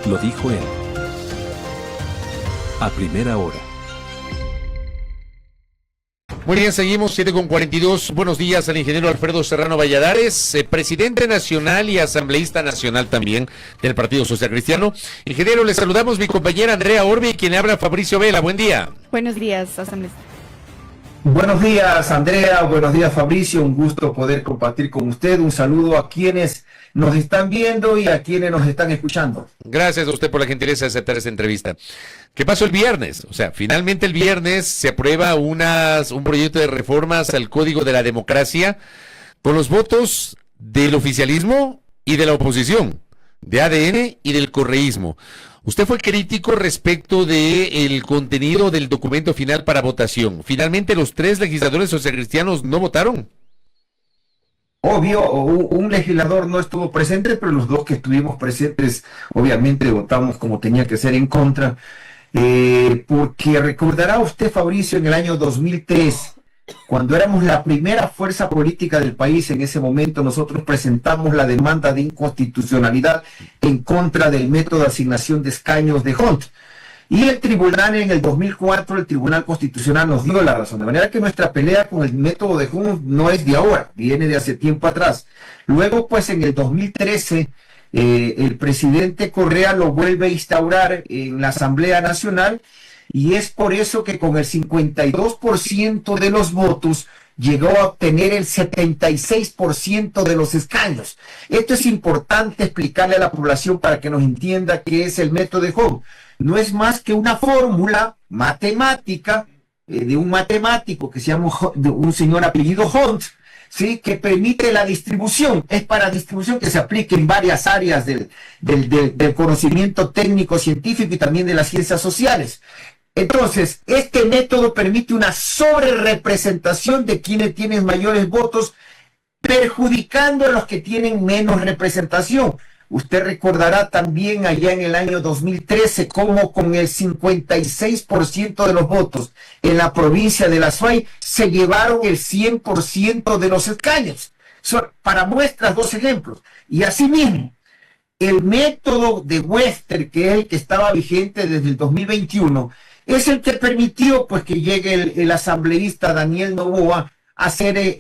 Lo dijo él. A primera hora. Muy bien, seguimos 7:42. Buenos días al ingeniero Alfredo Serrano Valladares, presidente nacional y asambleísta nacional también del Partido Social Cristiano. Ingeniero, le saludamos mi compañera Andrea Orbi, quien le habla Fabricio Vela. Buen día. Buenos días, asambleísta. Buenos días, Andrea. Buenos días, Fabricio. Un gusto poder compartir con usted. Un saludo a quienes nos están viendo y a quienes nos están escuchando. Gracias a usted por la gentileza de aceptar esta entrevista. ¿Qué pasó el viernes? O sea, finalmente el viernes se aprueba un proyecto de reformas al Código de la Democracia con los votos del oficialismo y de la oposición, de ADN y del correísmo. Usted fue crítico respecto del contenido del documento final para votación. Finalmente los 3 legisladores socialcristianos no votaron. Obvio, un legislador no estuvo presente, pero los 2 que estuvimos presentes, obviamente votamos como tenía que ser en contra, porque recordará usted, Fabricio, en el año 2003, cuando éramos la primera fuerza política del país, en ese momento nosotros presentamos la demanda de inconstitucionalidad en contra del método de asignación de escaños de Hunt. Y el tribunal en el 2004, el Tribunal Constitucional nos dio la razón. De manera que nuestra pelea con el método de Hunt no es de ahora, viene de hace tiempo atrás. Luego, pues en el 2013, el presidente Correa lo vuelve a instaurar en la Asamblea Nacional, y es por eso que con el 52% de los votos llegó a obtener el 76% de los escaños. Esto es importante explicarle a la población para que nos entienda qué es el método de Hunt. No es más que una fórmula matemática de un matemático que se llama un señor apellido Hunt, ¿sí?, que permite la distribución. Es para distribución que se aplica en varias áreas del conocimiento técnico, científico y también de las ciencias sociales. Entonces, este método permite una sobrerepresentación de quienes tienen mayores votos, perjudicando a los que tienen menos representación. Usted recordará también allá en el año 2013 cómo con el 56% de los votos en la provincia de La Suay se llevaron el 100% de los escaños. Para muestras, 2 ejemplos. Y asimismo, el método de Webster, que es el que estaba vigente desde el 2021, es el que permitió pues que llegue el asambleísta Daniel Noboa a ser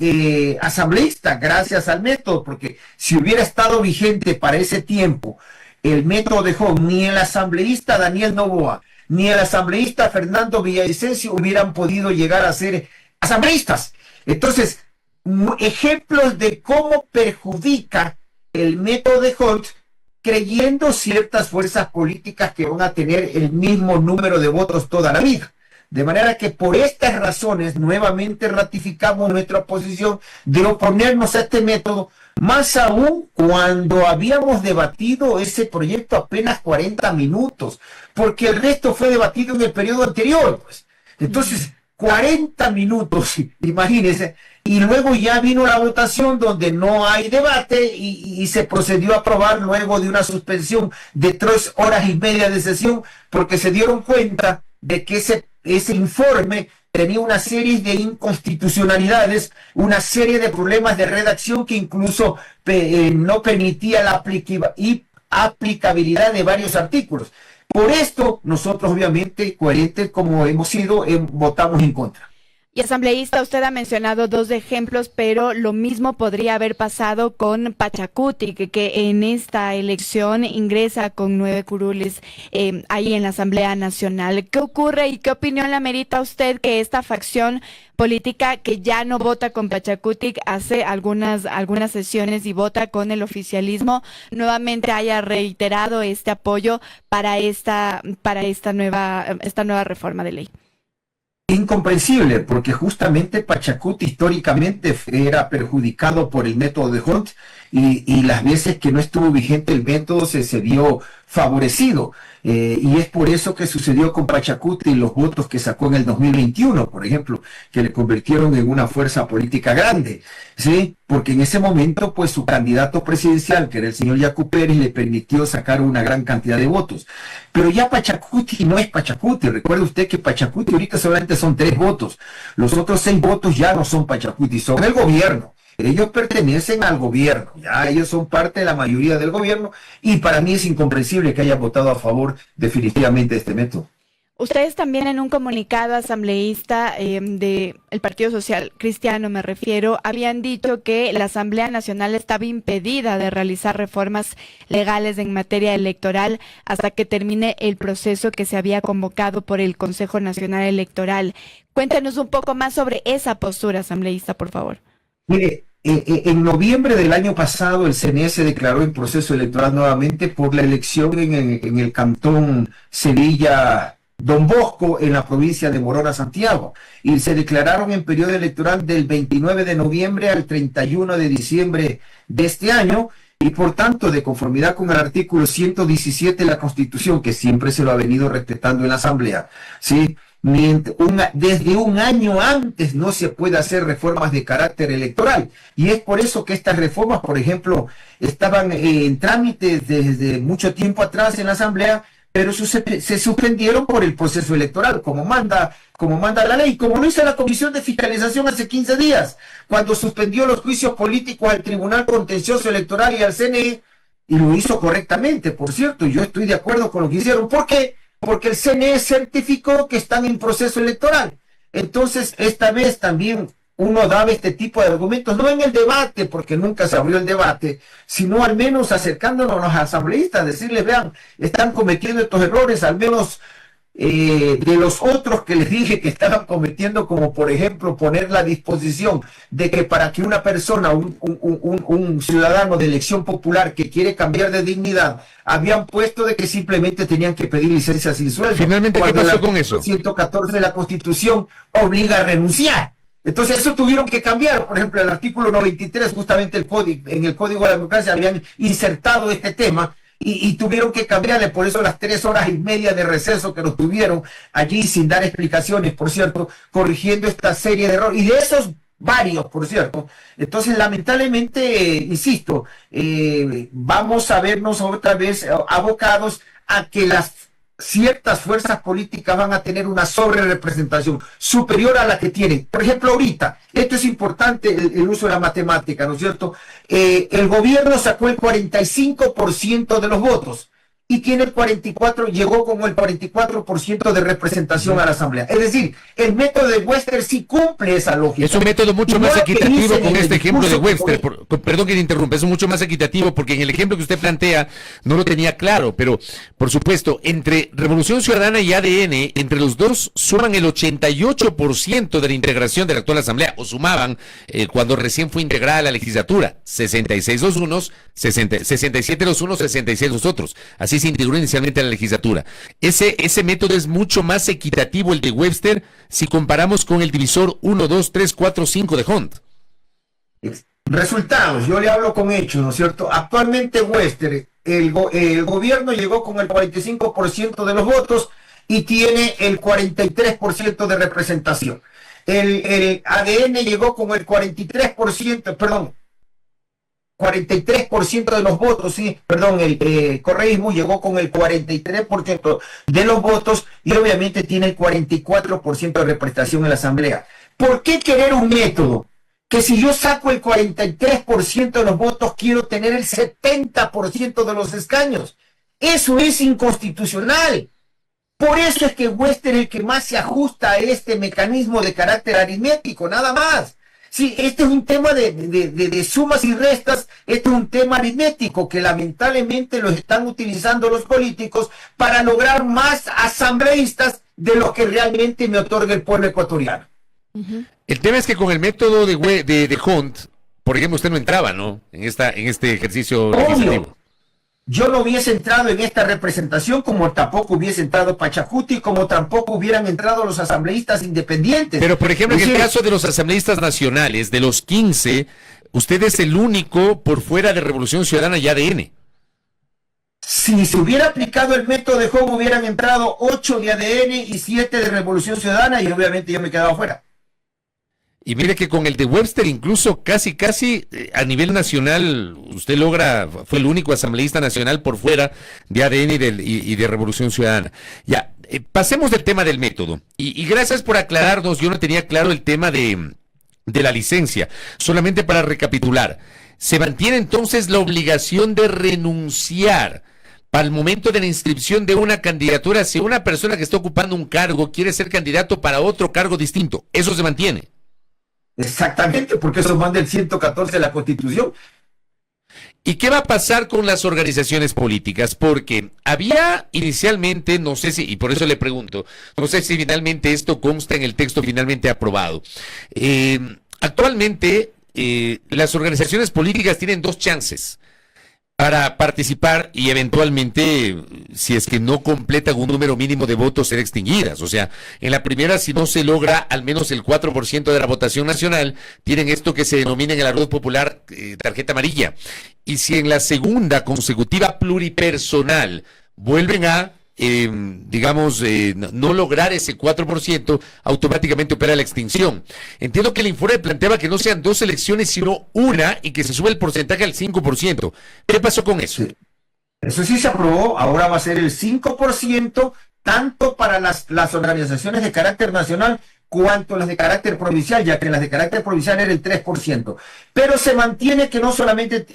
asambleísta gracias al método, porque si hubiera estado vigente para ese tiempo el método de Hunt, ni el asambleísta Daniel Noboa ni el asambleísta Fernando Villavicencio hubieran podido llegar a ser asambleístas. Entonces, ejemplos de cómo perjudica el método de Hunt, creyendo ciertas fuerzas políticas que van a tener el mismo número de votos toda la vida. De manera que por estas razones nuevamente ratificamos nuestra posición de oponernos a este método, más aún cuando habíamos debatido ese proyecto apenas 40 minutos, porque el resto fue debatido en el periodo anterior, pues. Entonces, 40 minutos, imagínense, y luego ya vino la votación donde no hay debate y se procedió a aprobar luego de una suspensión de 3 horas y media de sesión, porque se dieron cuenta de que ese informe tenía una serie de inconstitucionalidades, una serie de problemas de redacción que incluso no permitía la aplicabilidad de varios artículos. Por esto, nosotros obviamente, coherentes como hemos sido, votamos en contra. Y asambleísta, usted ha mencionado 2 ejemplos, pero lo mismo podría haber pasado con Pachacuti, que en esta elección ingresa con 9 curules ahí en la Asamblea Nacional. ¿Qué ocurre y qué opinión le amerita a usted que esta facción política que ya no vota con Pachacuti, hace algunas sesiones y vota con el oficialismo, nuevamente haya reiterado este apoyo para esta nueva reforma de ley? Incomprensible, porque justamente Pachacuti históricamente era perjudicado por el método de Hunt y las veces que no estuvo vigente el método se vio favorecido. Y es por eso que sucedió con Pachacuti y los votos que sacó en el 2021, por ejemplo, que le convirtieron en una fuerza política grande, ¿sí? Porque en ese momento, pues su candidato presidencial, que era el señor Yacu Pérez, le permitió sacar una gran cantidad de votos. Pero ya Pachacuti no es Pachacuti. Recuerde usted que Pachacuti ahorita solamente son 3 votos. Los otros 6 votos ya no son Pachacuti, son el gobierno. ellos pertenecen al gobierno, ya ellos son parte de la mayoría del gobierno, y para mí es incomprensible que hayan votado a favor definitivamente de este método. Ustedes también en un comunicado asambleísta del Partido Social Cristiano, me refiero, habían dicho que la Asamblea Nacional estaba impedida de realizar reformas legales en materia electoral hasta que termine el proceso que se había convocado por el Consejo Nacional Electoral. Cuéntanos un poco más sobre esa postura asambleísta, por favor. Mire, en noviembre del año pasado el CNE declaró en proceso electoral nuevamente por la elección en el cantón Sevilla Don Bosco, en la provincia de Morona, Santiago, y se declararon en periodo electoral del 29 de noviembre al 31 de diciembre de este año, y por tanto, de conformidad con el artículo 117 de la Constitución, que siempre se lo ha venido respetando en la Asamblea, ¿sí? Desde un año antes no se puede hacer reformas de carácter electoral, y es por eso que estas reformas, por ejemplo, estaban en trámite desde mucho tiempo atrás en la Asamblea, pero se suspendieron por el proceso electoral, como manda la ley, como lo hizo la Comisión de Fiscalización hace 15 días, cuando suspendió los juicios políticos al Tribunal Contencioso Electoral y al CNE, y lo hizo correctamente, por cierto. Yo estoy de acuerdo con lo que hicieron. ¿Por qué? Porque el CNE certificó que están en proceso electoral. Entonces, esta vez también uno daba este tipo de argumentos, no en el debate, porque nunca se abrió el debate, sino al menos acercándonos a los asambleístas, decirles, vean, están cometiendo estos errores, al menos de los otros que les dije que estaban cometiendo, como por ejemplo poner la disposición de que para que una persona, un ciudadano de elección popular que quiere cambiar de dignidad, habían puesto de que simplemente tenían que pedir licencia sin sueldo. Finalmente, ¿qué pasó con eso? 114 de la Constitución obliga a renunciar. Entonces eso tuvieron que cambiar. Por ejemplo, el artículo 93, justamente en el Código de la Democracia habían insertado este tema y tuvieron que cambiarle. Por eso las 3 horas y media de receso que nos tuvieron allí sin dar explicaciones, por cierto, corrigiendo esta serie de errores. Y de esos varios, por cierto. Entonces, lamentablemente, insisto, vamos a vernos otra vez abocados a que las ciertas fuerzas políticas van a tener una sobrerepresentación superior a la que tienen. Por ejemplo, ahorita, esto es importante, el uso de la matemática, ¿no es cierto? El gobierno sacó el 45% de los votos y tiene el 44%, llegó con el 44% de representación a la Asamblea. Es decir, el método de Webster sí cumple esa lógica. Es un método mucho más equitativo con este ejemplo de Webster. Perdón que te interrumpa, es mucho más equitativo porque en el ejemplo que usted plantea no lo tenía claro, pero por supuesto, entre Revolución Ciudadana y ADN, entre los dos suman el 88% de la integración de la actual Asamblea, o sumaban cuando recién fue integrada la legislatura, 66 los unos, 67 los unos, 66 los otros. Así se integró inicialmente a la legislatura. Ese método es mucho más equitativo, el de Webster, si comparamos con el divisor 1, 2, 3, 4, 5 de Hunt. Resultados, yo le hablo con hechos, ¿no es cierto? Actualmente Webster, el gobierno llegó con el 45% de los votos y tiene el 43% de representación. El ADN llegó con el 43%, perdón, 43% de los votos, sí, perdón, el correísmo llegó con el 43% de los votos y obviamente tiene el 44% de representación en la Asamblea. ¿Por qué querer un método que si yo saco el 43% de los votos quiero tener el 70% de los escaños? Eso es inconstitucional. Por eso es que Webster es el que más se ajusta a este mecanismo de carácter aritmético, nada más. Sí, este es un tema de sumas y restas, este es un tema aritmético que lamentablemente lo están utilizando los políticos para lograr más asambleístas de los que realmente me otorga el pueblo ecuatoriano. El tema es que con el método de Hunt, por ejemplo, usted no entraba, ¿no? En este ejercicio legislativo. Yo no hubiese entrado en esta representación, como tampoco hubiese entrado Pachacuti, como tampoco hubieran entrado los asambleístas independientes. Pero, por ejemplo, en el caso de los asambleístas nacionales, de los 15, usted es el único por fuera de Revolución Ciudadana y ADN. Si se hubiera aplicado el método de juego, hubieran entrado 8 de ADN y 7 de Revolución Ciudadana, y obviamente yo me quedaba fuera. Y mire que con el de Webster, incluso casi a nivel nacional, usted fue el único asambleísta nacional por fuera de ADN y de Revolución Ciudadana. Ya, pasemos del tema del método. Y gracias por aclararnos, yo no tenía claro el tema de de la licencia. Solamente para recapitular, se mantiene entonces la obligación de renunciar para el momento de la inscripción de una candidatura si una persona que está ocupando un cargo quiere ser candidato para otro cargo distinto. Eso se mantiene. Exactamente, porque eso manda el 114 de la Constitución. ¿Y qué va a pasar con las organizaciones políticas? Porque había inicialmente, no sé si, y por eso le pregunto, no sé si finalmente esto consta en el texto finalmente aprobado. Actualmente, las organizaciones políticas tienen dos chances para participar y eventualmente, si es que no completan un número mínimo de votos, ser extinguidas. O sea, en la primera, si no se logra al menos el 4% de la votación nacional, tienen esto que se denomina en el argot popular tarjeta amarilla. Y si en la segunda consecutiva pluripersonal vuelven a no lograr ese 4%, automáticamente opera la extinción. Entiendo que el informe planteaba que no sean dos elecciones, sino una, y que se sube el porcentaje al 5%. ¿Qué pasó con eso? Sí. Eso sí se aprobó, ahora va a ser el 5%, tanto para las organizaciones de carácter nacional cuanto las de carácter provincial, ya que las de carácter provincial era el 3%. Pero se mantiene que no solamente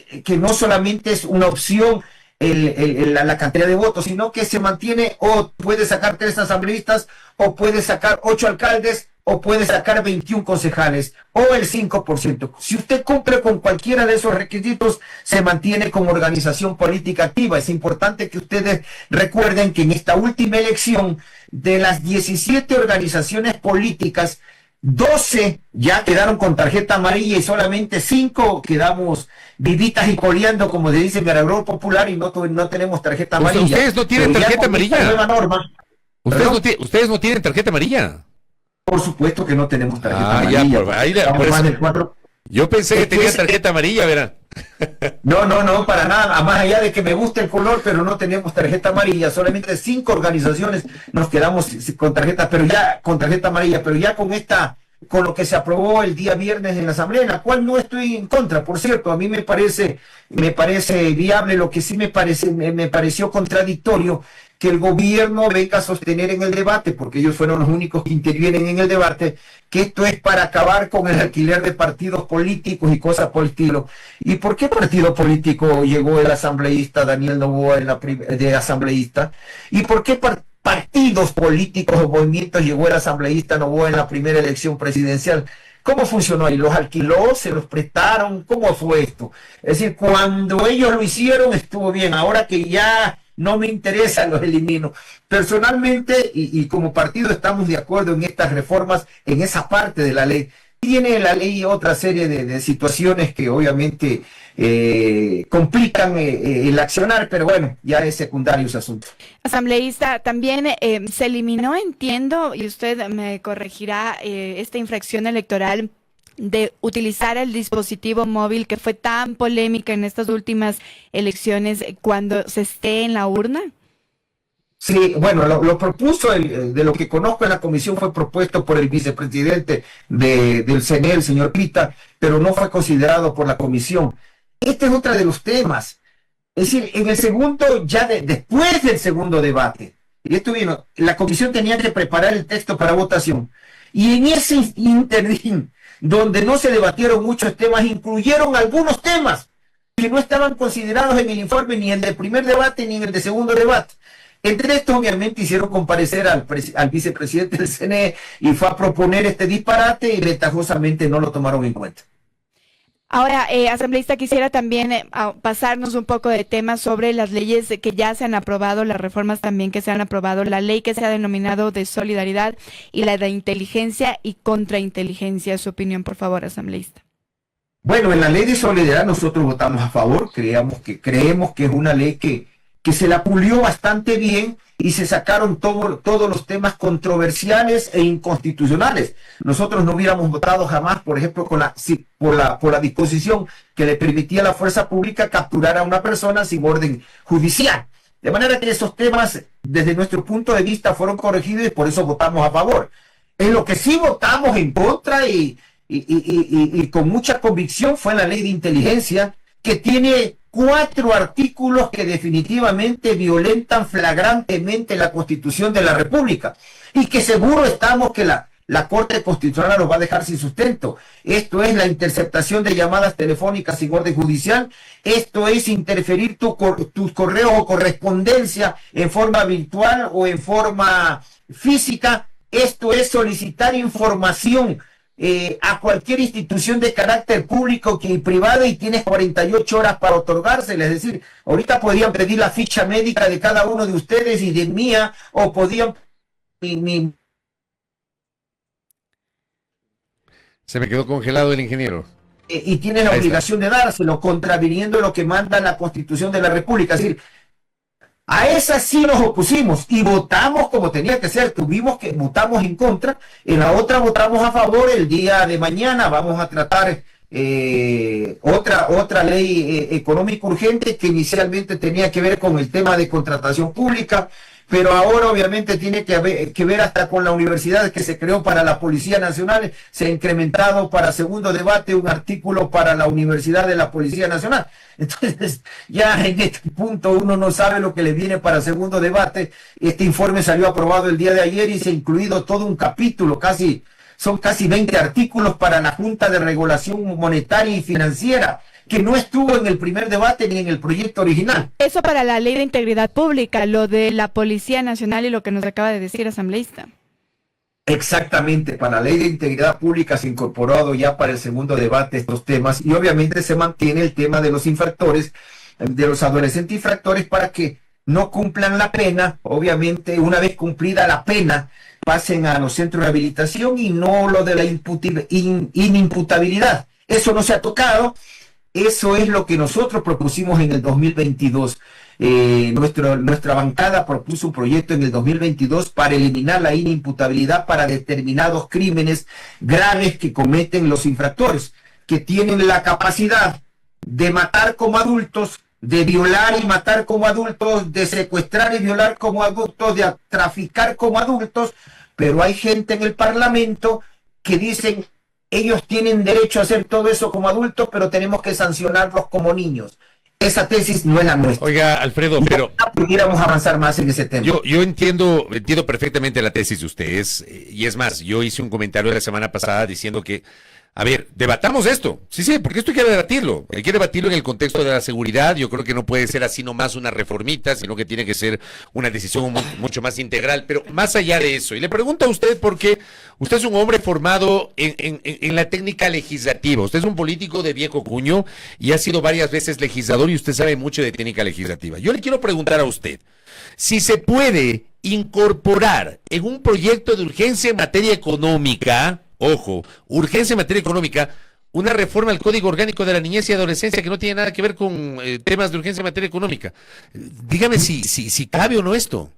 es una opción la cantidad de votos, sino que se mantiene, o puede sacar 3 asambleístas, o puede sacar 8 alcaldes, o puede sacar 21 concejales, o el 5%. Si usted cumple con cualquiera de esos requisitos, se mantiene como organización política activa. Es importante que ustedes recuerden que en esta última elección, de las 17 organizaciones políticas, 12 ya quedaron con tarjeta amarilla y solamente 5 quedamos vivitas y coleando, como se dice en el argot popular, y no tenemos tarjeta amarilla. Ustedes no tienen tarjeta amarilla. Nueva norma, Ustedes no tienen tarjeta amarilla. Por supuesto que no tenemos tarjeta amarilla. Yo pensé que tenía tarjeta amarilla, verá. No, para nada, más allá de que me guste el color, pero no tenemos tarjeta amarilla, solamente 5 organizaciones nos quedamos con tarjeta, pero ya con tarjeta amarilla, pero ya con lo que se aprobó el día viernes en la Asamblea, en la cual no estoy en contra, por cierto, a mí me parece viable. Lo que sí me pareció contradictorio que el gobierno venga a sostener en el debate, porque ellos fueron los únicos que intervienen en el debate, que esto es para acabar con el alquiler de partidos políticos y cosas por el estilo. ¿Y por qué partido político llegó el asambleísta Daniel Noboa de asambleísta? ¿Y por qué partidos políticos o movimientos llegó el asambleísta Noboa en la primera elección presidencial? ¿Cómo funcionó ahí? ¿Los alquiló? ¿Se los prestaron? ¿Cómo fue esto? Es decir, cuando ellos lo hicieron estuvo bien, ahora que ya no me interesa, los elimino. Personalmente, y como partido estamos de acuerdo en estas reformas, en esa parte de la ley. Tiene la ley otra serie de situaciones que obviamente complican el accionar, pero bueno, ya es secundario ese asunto. Asambleísta, también se eliminó, entiendo, y usted me corregirá, esta infracción electoral de utilizar el dispositivo móvil que fue tan polémica en estas últimas elecciones cuando se esté en la urna. Sí, bueno, lo propuso, de lo que conozco en la comisión, fue propuesto por el vicepresidente del CNE, el señor Pita, pero no fue considerado por la comisión. Este es otro de los temas. Es decir, en el segundo, después del segundo debate, y esto vino, la comisión tenía que preparar el texto para votación, y en ese interín, donde no se debatieron muchos temas, incluyeron algunos temas que no estaban considerados en el informe, ni en el del primer debate, ni en el del segundo debate. Entre estos, obviamente, hicieron comparecer al vicepresidente del CNE y fue a proponer este disparate y ventajosamente no lo tomaron en cuenta. Ahora, asambleísta, quisiera también pasarnos un poco de temas sobre las leyes que ya se han aprobado, las reformas también que se han aprobado, la ley que se ha denominado de solidaridad y la de inteligencia y contrainteligencia. Su opinión, por favor, asambleísta. Bueno, en la ley de solidaridad nosotros votamos a favor, creemos que es una ley que se la pulió bastante bien y se sacaron todos los temas controversiales e inconstitucionales. Nosotros no hubiéramos votado jamás, por ejemplo, por la disposición que le permitía a la fuerza pública capturar a una persona sin orden judicial. De manera que esos temas, desde nuestro punto de vista, fueron corregidos y por eso votamos a favor. En lo que sí votamos en contra y con mucha convicción fue la ley de inteligencia, que tiene 4 artículos que definitivamente violentan flagrantemente la Constitución de la República y que seguro estamos que la la Corte Constitucional los va a dejar sin sustento. Esto es la interceptación de llamadas telefónicas sin orden judicial. Esto es interferir tus correos o correspondencia en forma virtual o en forma física. Esto es solicitar información a cualquier institución de carácter público y privada y tienes 48 horas para otorgársela. Es decir, ahorita podrían pedir la ficha médica de cada uno de ustedes y de mía, o podían... Se me quedó congelado el ingeniero. Y tienen la obligación de dárselo, contraviniendo lo que manda la Constitución de la República. Es decir, a esa sí nos opusimos y votamos como tenía que ser. Votamos en contra, en la otra votamos a favor. El día de mañana vamos a tratar otra ley económica urgente que inicialmente tenía que ver con el tema de contratación pública, pero ahora obviamente tiene que ver hasta con la universidad que se creó para la Policía Nacional. Se ha incrementado para segundo debate un artículo para la Universidad de la Policía Nacional. Entonces, ya en este punto uno no sabe lo que le viene para segundo debate. Este informe salió aprobado el día de ayer y se ha incluido todo un capítulo, son casi 20 artículos para la Junta de Regulación Monetaria y Financiera, que no estuvo en el primer debate ni en el proyecto original. Eso para la Ley de Integridad Pública, lo de la Policía Nacional y lo que nos acaba de decir asambleísta. Exactamente, para la Ley de Integridad Pública se ha incorporado ya para el segundo debate estos temas, y obviamente se mantiene el tema de los infractores, de los adolescentes infractores, para que no cumplan la pena. Obviamente, una vez cumplida la pena, pasen a los centros de rehabilitación y no lo de la inimputabilidad. Eso no se ha tocado. Eso es lo que nosotros propusimos en el 2022. Nuestra bancada propuso un proyecto en el 2022 para eliminar la inimputabilidad para determinados crímenes graves que cometen los infractores, que tienen la capacidad de matar como adultos, de violar y matar como adultos, de secuestrar y violar como adultos, de traficar como adultos. Pero hay gente en el Parlamento que dicen: ellos tienen derecho a hacer todo eso como adultos, pero tenemos que sancionarlos como niños. Esa tesis no es la nuestra. Oiga, Alfredo, pero pudiéramos avanzar más en ese tema. Yo entiendo perfectamente la tesis de ustedes, y es más, yo hice un comentario la semana pasada diciendo que, a ver, debatamos esto. Sí, porque esto hay que debatirlo. Hay que debatirlo en el contexto de la seguridad. Yo creo que no puede ser así nomás una reformita, sino que tiene que ser una decisión mucho más integral. Pero más allá de eso, y le pregunto a usted porque usted es un hombre formado en la técnica legislativa. Usted es un político de viejo cuño y ha sido varias veces legislador y usted sabe mucho de técnica legislativa. Yo le quiero preguntar a usted si se puede incorporar en un proyecto de urgencia en materia económica, ojo, urgencia en materia económica, una reforma al Código Orgánico de la Niñez y Adolescencia que no tiene nada que ver con temas de urgencia en materia económica. Dígame si cabe o no esto.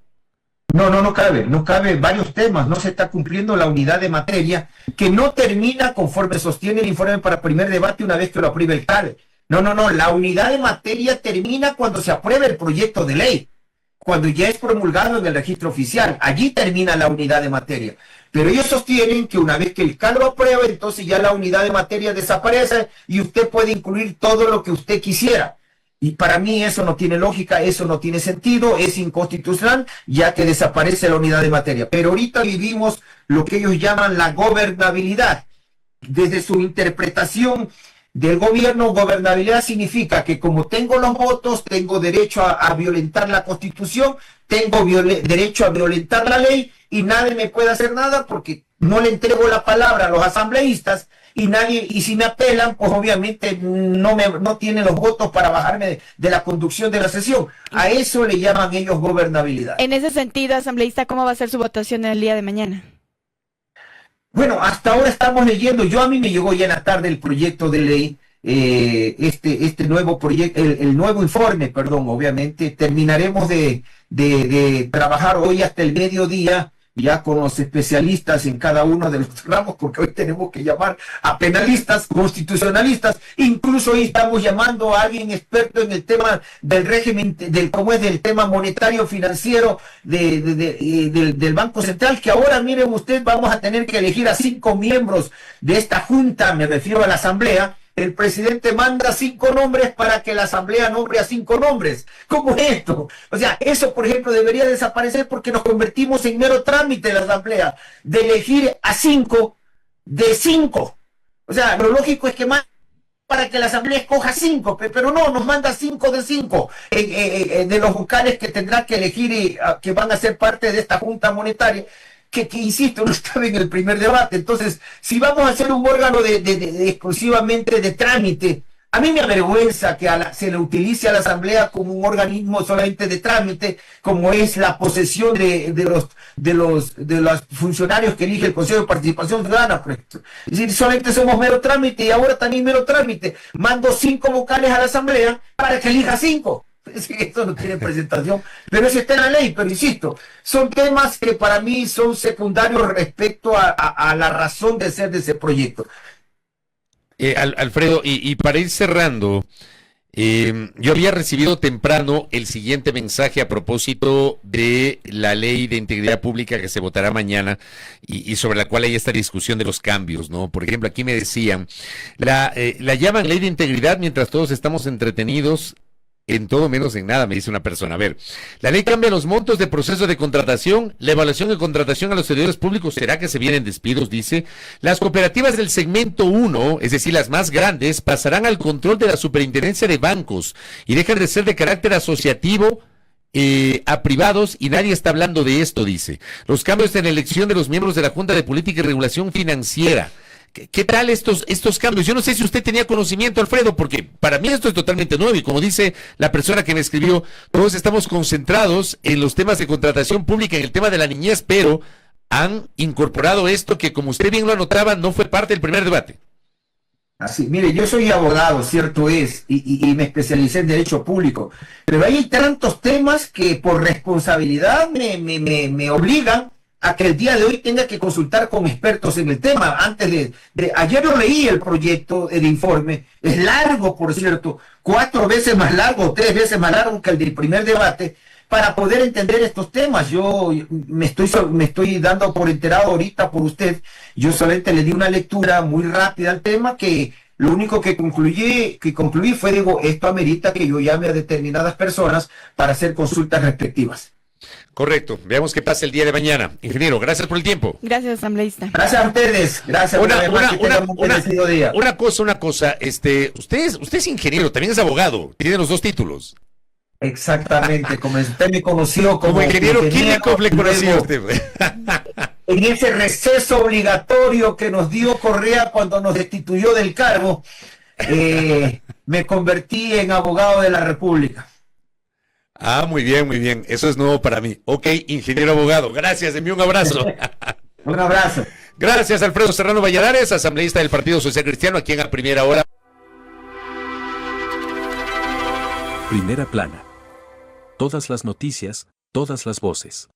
No cabe varios temas. No se está cumpliendo la unidad de materia, que no termina conforme sostiene el informe para primer debate una vez que lo apruebe el CADE. No, la unidad de materia termina cuando se apruebe el proyecto de ley, cuando ya es promulgado en el registro oficial. Allí termina la unidad de materia. Pero ellos sostienen que una vez que el CAL lo aprueba, entonces ya la unidad de materia desaparece y usted puede incluir todo lo que usted quisiera. Y para mí eso no tiene lógica, eso no tiene sentido, es inconstitucional, ya que desaparece la unidad de materia. Pero ahorita vivimos lo que ellos llaman la gobernabilidad. Desde su interpretación del gobierno, gobernabilidad significa que como tengo los votos, tengo derecho a violentar la Constitución, tengo derecho a violentar la ley, y nadie me puede hacer nada porque no le entrego la palabra a los asambleístas, y si me apelan, pues obviamente no tienen los votos para bajarme de la conducción de la sesión. A eso le llaman ellos gobernabilidad. En ese sentido, asambleísta, ¿cómo va a ser su votación el día de mañana? Bueno, hasta ahora estamos leyendo. A mí me llegó ya en la tarde el proyecto de ley, este nuevo proyecto, el nuevo informe, perdón. Obviamente terminaremos de trabajar hoy hasta el mediodía, ya con los especialistas en cada uno de los ramos, porque hoy tenemos que llamar a penalistas, constitucionalistas, incluso hoy estamos llamando a alguien experto en el tema del régimen, del tema monetario financiero del Banco Central, que ahora, miren usted, vamos a tener que elegir a 5 miembros de esta junta, me refiero a la Asamblea, el presidente manda 5 nombres para que la asamblea nombre a 5 nombres. ¿Cómo es esto? O sea, eso, por ejemplo, debería desaparecer porque nos convertimos en mero trámite de la asamblea, de elegir a 5 de 5. O sea, lo lógico es que más para que la asamblea escoja 5, pero no, nos manda 5 de 5 de los vocales que tendrá que elegir y que van a ser parte de esta junta monetaria. Que insisto, no estaba en el primer debate. Entonces, si vamos a hacer un órgano de exclusivamente de trámite, a mí me avergüenza que se le utilice a la Asamblea como un organismo solamente de trámite, como es la posesión de los funcionarios que elige el Consejo de Participación Ciudadana. Es decir, solamente somos mero trámite y ahora también mero trámite. Mando 5 vocales a la Asamblea para que elija 5. Esto no tiene presentación, pero eso está en la ley. Pero insisto, son temas que para mí son secundarios respecto a la razón de ser de ese proyecto. Alfredo, y para ir cerrando, yo había recibido temprano el siguiente mensaje a propósito de la ley de integridad pública que se votará mañana y sobre la cual hay esta discusión de los cambios, ¿no? Por ejemplo, aquí me decían, la llaman ley de integridad mientras todos estamos entretenidos en todo menos en nada, me dice una persona. A ver, la ley cambia los montos de proceso de contratación, la evaluación de contratación a los servidores públicos, ¿será que se vienen despidos? Dice, las cooperativas del segmento 1, es decir, las más grandes, pasarán al control de la superintendencia de bancos y dejan de ser de carácter asociativo a privados y nadie está hablando de esto, dice. Los cambios en la elección de los miembros de la Junta de Política y Regulación Financiera. ¿Qué tal estos cambios? Yo no sé si usted tenía conocimiento, Alfredo, porque para mí esto es totalmente nuevo y como dice la persona que me escribió, todos estamos concentrados en los temas de contratación pública, en el tema de la niñez, pero han incorporado esto que, como usted bien lo anotaba, no fue parte del primer debate. Así, mire, yo soy abogado, cierto es, y me especialicé en Derecho Público, pero hay tantos temas que por responsabilidad me obligan a que el día de hoy tenga que consultar con expertos en el tema. Ayer yo leí el proyecto, el informe, es largo, por cierto, 4 veces más largo, 3 veces más largo que el del primer debate, para poder entender estos temas. Yo me estoy dando por enterado ahorita por usted, yo solamente le di una lectura muy rápida al tema, que lo único que concluí fue, digo, esto amerita que yo llame a determinadas personas para hacer consultas respectivas. Correcto, veamos qué pasa el día de mañana. Ingeniero, gracias por el tiempo. Gracias, asambleísta. Gracias a ustedes, gracias. Una cosa, usted es ingeniero, también es abogado, tiene los 2 títulos. Exactamente, como usted me conoció como ingeniero químico, le conocí a usted. En ese receso obligatorio que nos dio Correa cuando nos destituyó del cargo, me convertí en abogado de la República. Ah, muy bien, muy bien. Eso es nuevo para mí. Ok, ingeniero abogado. Gracias, envío un abrazo. Un abrazo. Gracias, Alfredo Serrano Valladares, asambleísta del Partido Social Cristiano, aquí en A Primera Hora. Primera plana. Todas las noticias, todas las voces.